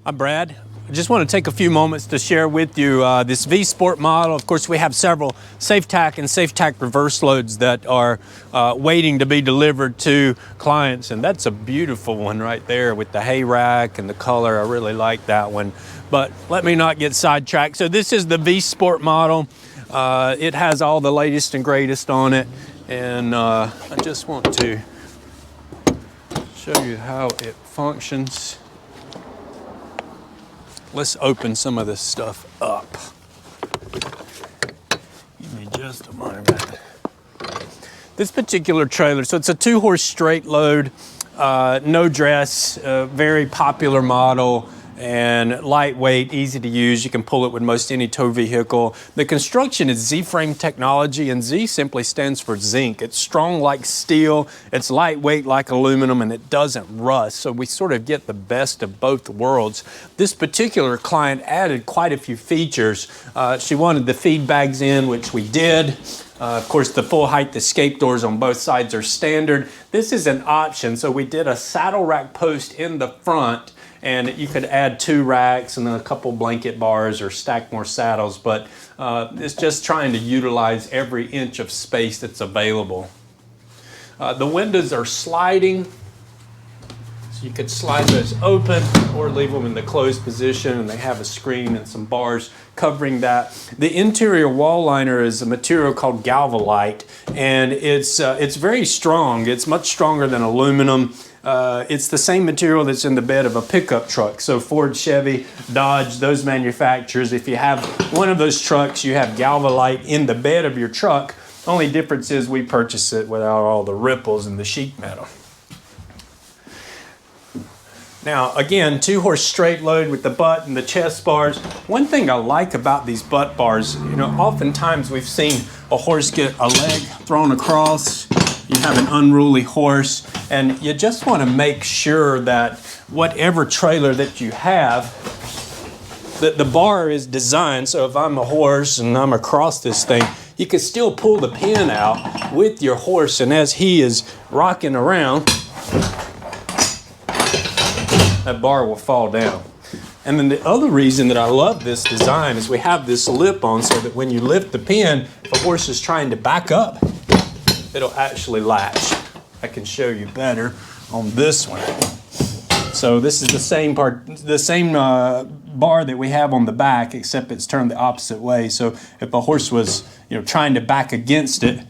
I'm Brad. I just want to take a few moments to share with you this V Sport model. Of course, we have several SafeTac and SafeTac reverse loads that are waiting to be delivered to clients, and that's a beautiful one right there with the hay rack and the color. I really like that one. But let me not get sidetracked. So this is the V Sport model. It has all the latest and greatest on it, and I just want to show you how it functions. Let's open some of this stuff up. Give me just a moment. This particular trailer, so it's a 2-horse straight load, no dress, very popular model, and lightweight, easy to use. You can pull it with most any tow vehicle. The construction is Z-frame technology, and Z simply stands for zinc. It's strong like steel, it's lightweight like aluminum, and it doesn't rust. So we sort of get the best of both worlds. This particular client added quite a few features. She wanted the Feedbags in, which we did. Of course, the full height escape doors on both sides are standard. This is an option, so we did a saddle rack post in the front, and you could add 2 racks and then a couple blanket bars or stack more saddles, but it's just trying to utilize every inch of space that's available. The windows are sliding, so you could slide those open or leave them in the closed position, and they have a screen and some bars covering that. The interior wall liner is a material called Galvalite, and it's very strong. It's much stronger than aluminum. It's the same material that's in the bed of a pickup truck. So Ford, Chevy, Dodge, those manufacturers, if you have one of those trucks, you have Galvalite in the bed of your truck. Only difference is we purchase it without all the ripples and the sheet metal. Now, again, 2-horse straight load with the butt and the chest bars. One thing I like about these butt bars, you know, oftentimes we've seen a horse get a leg thrown across. You have an unruly horse, and you just want to make sure that whatever trailer that you have, that the bar is designed so if I'm a horse and I'm across this thing, you can still pull the pin out with your horse, and as he is rocking around, that bar will fall down. And then the other reason that I love this design is we have this lip on so that when you lift the pin, if a horse is trying to back up, it'll actually latch. I can show you better on this one. So this is the same bar that we have on the back, except it's turned the opposite way. So if a horse was, you know, trying to back against it,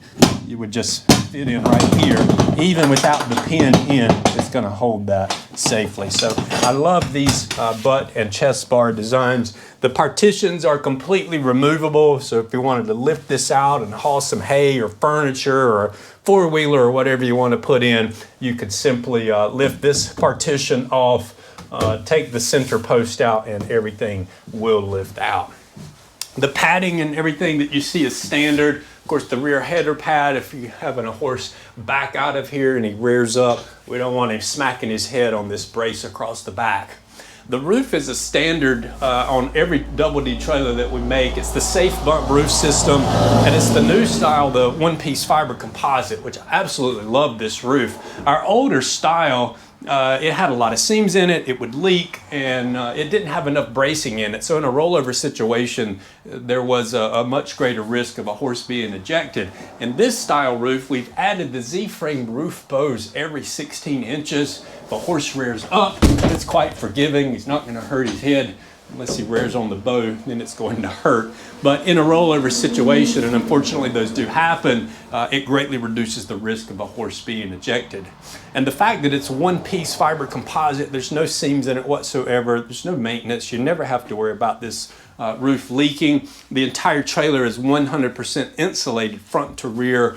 you would just fit in right here. Even without the pin in, it's going to hold that safely. So I love these butt and chest bar designs. The partitions are completely removable, so if you wanted to lift this out and haul some hay or furniture or four-wheeler or whatever you want to put in, you could simply lift this partition off, take the center post out, and everything will lift out. The padding and everything that you see is standard. Of course, the rear header pad, if you're having a horse back out of here and he rears up, we don't want him smacking his head on this brace across the back. The roof is a standard on every Double D trailer that we make. It's the Safe Bump roof system, and it's the new style, the one-piece fiber composite, which I absolutely love this roof. Our older style, it had a lot of seams in it, it would leak, and it didn't have enough bracing in it. So in a rollover situation, there was a much greater risk of a horse being ejected. In this style roof, we've added the Z-frame roof bows every 16 inches. If a horse rears up, it's quite forgiving. He's not going to hurt his head. Unless he rears on the bow, then it's going to hurt. But in a rollover situation, and unfortunately those do happen, it greatly reduces the risk of a horse being ejected. And the fact that it's one-piece fiber composite, there's no seams in it whatsoever, there's no maintenance, you never have to worry about this roof leaking. The entire trailer is 100% insulated front to rear,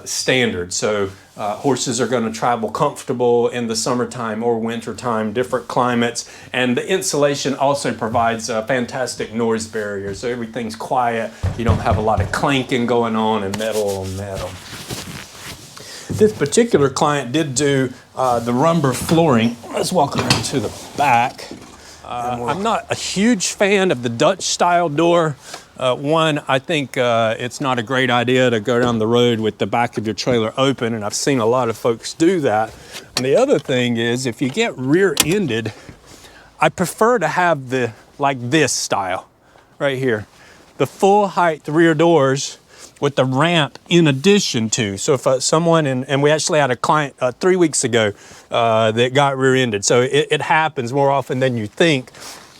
standard. So horses are going to travel comfortable in the summertime or wintertime, different climates. And the insulation also provides a fantastic noise barrier. So everything's quiet. You don't have a lot of clanking going on and metal on metal. This particular client did do the rumble flooring. Let's walk around to the back. I'm not a huge fan of the Dutch style door. One, I think it's not a great idea to go down the road with the back of your trailer open, and I've seen a lot of folks do that. And the other thing is, if you get rear-ended, I prefer to have the, like this style right here, the full height rear doors with the ramp in addition to. So if someone, and we actually had a client 3 weeks ago that got rear-ended. So it happens more often than you think,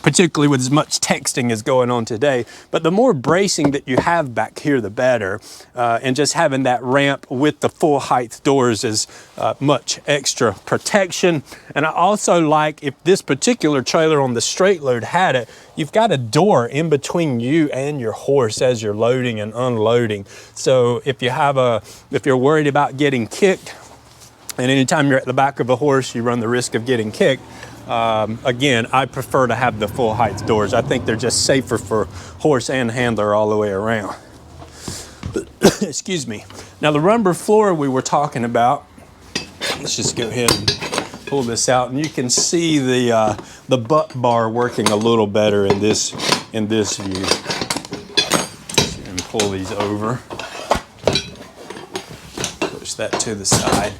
particularly with as much texting as going on today. But the more bracing that you have back here, the better. And just having that ramp with the full height doors is much extra protection. And I also like, if this particular trailer on the straight load had it, you've got a door in between you and your horse as you're loading and unloading. So if you're worried about getting kicked, and anytime you're at the back of a horse, you run the risk of getting kicked. Again, I prefer to have the full height doors. I think they're just safer for horse and handler all the way around. Excuse me. Now the rubber floor we were talking about, let's just go ahead and pull this out, and you can see the butt bar working a little better in this view. And pull these over. Push that to the side.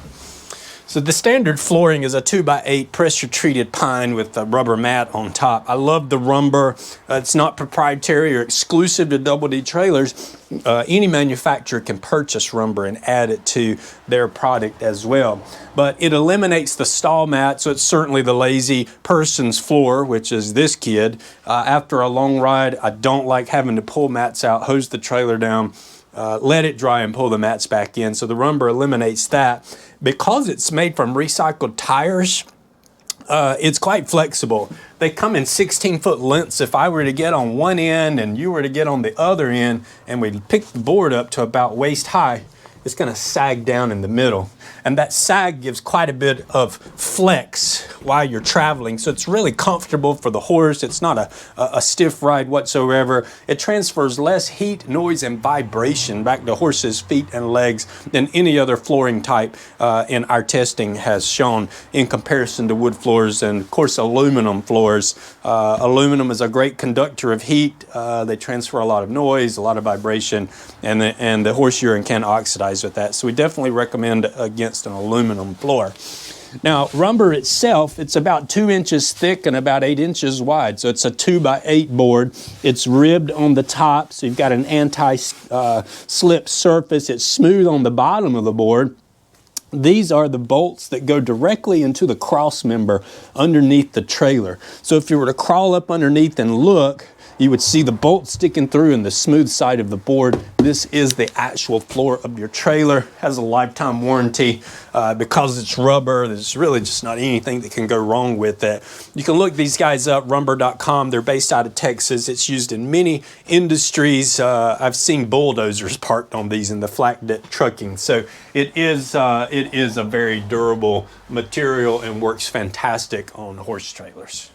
So the standard flooring is a 2x8 pressure treated pine with a rubber mat on top. I love the rumber. It's not proprietary or exclusive to Double D trailers. Any manufacturer can purchase rumber and add it to their product as well. But it eliminates the stall mat, so it's certainly the lazy person's floor, which is this kid. After a long ride, I don't like having to pull mats out, hose the trailer down, let it dry and pull the mats back in. So the rumber eliminates that. Because it's made from recycled tires, it's quite flexible. They come in 16-foot lengths. If I were to get on one end and you were to get on the other end and we pick the board up to about waist high, it's going to sag down in the middle. And that sag gives quite a bit of flex while you're traveling. So it's really comfortable for the horse. It's not a stiff ride whatsoever. It transfers less heat, noise, and vibration back to horses' feet and legs than any other flooring type in our testing has shown in comparison to wood floors and, of course, aluminum floors. Aluminum is a great conductor of heat. They transfer a lot of noise, a lot of vibration, and the horse urine can oxidize with that. So we definitely recommend against an aluminum floor. Now, rumber itself, it's about 2 inches thick and about 8 inches wide. So it's a 2x8 board. It's ribbed on the top, so you've got an anti-slip surface. It's smooth on the bottom of the board. These are the bolts that go directly into the cross member underneath the trailer. So if you were to crawl up underneath and look, you would see the bolt sticking through in the smooth side of the board. This is the actual floor of your trailer. Has a lifetime warranty. Because it's rubber, there's really just not anything that can go wrong with it. You can look these guys up, rumber.com. They're based out of Texas. It's used in many industries. I've seen bulldozers parked on these in the flat deck trucking. So it is a very durable material and works fantastic on horse trailers.